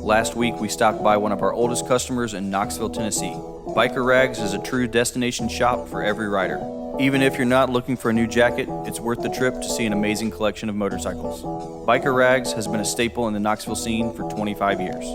Last week, we stopped by one of our oldest customers in Knoxville, Tennessee. Biker Rags is a true destination shop for every rider. Even if you're not looking for a new jacket, it's worth the trip to see an amazing collection of motorcycles. Biker Rags has been a staple in the Knoxville scene for 25 years.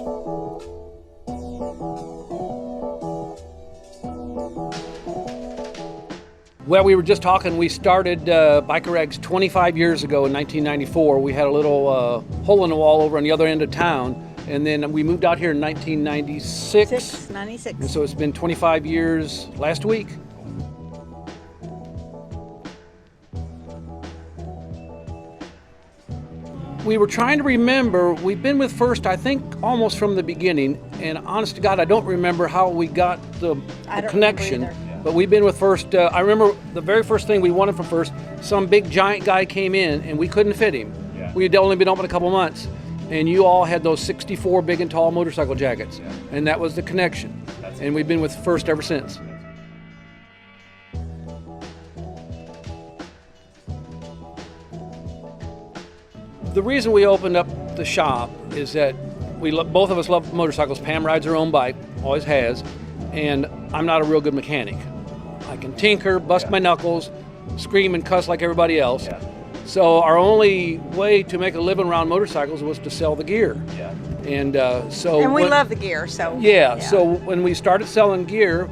Well, we were just talking, we started Biker Rags 25 years ago in 1994. We had a little hole in the wall over on the other end of town, and then we moved out here in 1996. 96. And so it's been 25 years last week. We were trying to remember, we've been with First, I think, almost from the beginning, and honest to God, I don't remember how we got the connection. But we've been with First. I remember the very first thing we wanted from First, some big giant guy came in and we couldn't fit him. Yeah. We had only been open a couple months, and you all had those 64 big and tall motorcycle jackets, and that was the connection. And we've been with First ever since. The reason we opened up the shop is that both of us love motorcycles. Pam rides her own bike, always has, and I'm not a real good mechanic. I can tinker, bust my knuckles, scream and cuss like everybody else. Yeah. So our only way to make a living around motorcycles was to sell the gear. Yeah. And we love the gear, so. Yeah, so when we started selling gear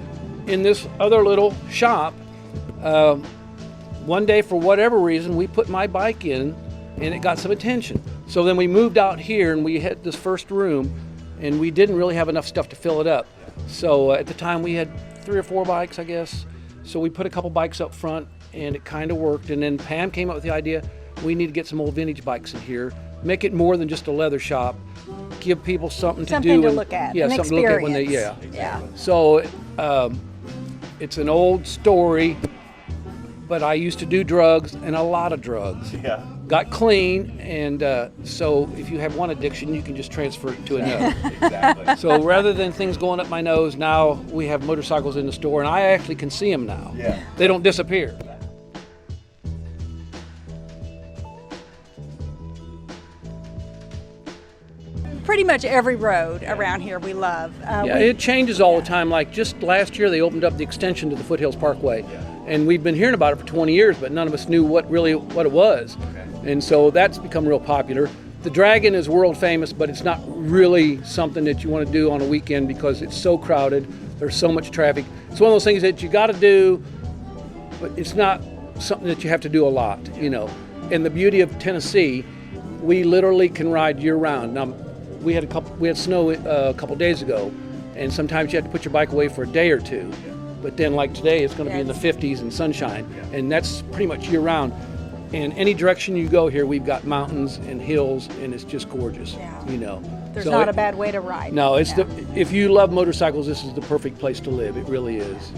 in this other little shop, one day for whatever reason, we put my bike in and it got some attention. So then we moved out here and we had this first room and we didn't really have enough stuff to fill it up. So at the time we had 3 or 4 bikes, I guess. So we put a couple bikes up front and it kind of worked. And then Pam came up with the idea, we need to get some old vintage bikes in here, make it more than just a leather shop, give people something to do. Something to look at, yeah, something to look at when they, yeah. So it's an old story, but I used to do drugs and a lot of drugs. Yeah. Got clean, and so if you have one addiction, you can just transfer it to another. Exactly. So rather than things going up my nose, now we have motorcycles in the store, and I actually can see them now. Yeah. They don't disappear. Pretty much every road around here we love. It changes all the time. Like just last year, they opened up the extension to the Foothills Parkway, and we've been hearing about it for 20 years, but none of us knew what it was. Okay. And so that's become real popular. The Dragon is world famous, but it's not really something that you want to do on a weekend because it's so crowded. There's so much traffic. It's one of those things that you got to do, but it's not something that you have to do a lot, you know. And the beauty of Tennessee, we literally can ride year round. Now, we had snow a couple days ago, and sometimes you have to put your bike away for a day or two. But then like today, it's going to be in the 50s and sunshine, and that's pretty much year round. And any direction you go here, we've got mountains and hills, and it's just gorgeous, you know. There's not a bad way to ride. No, if you love motorcycles, this is the perfect place to live. It really is.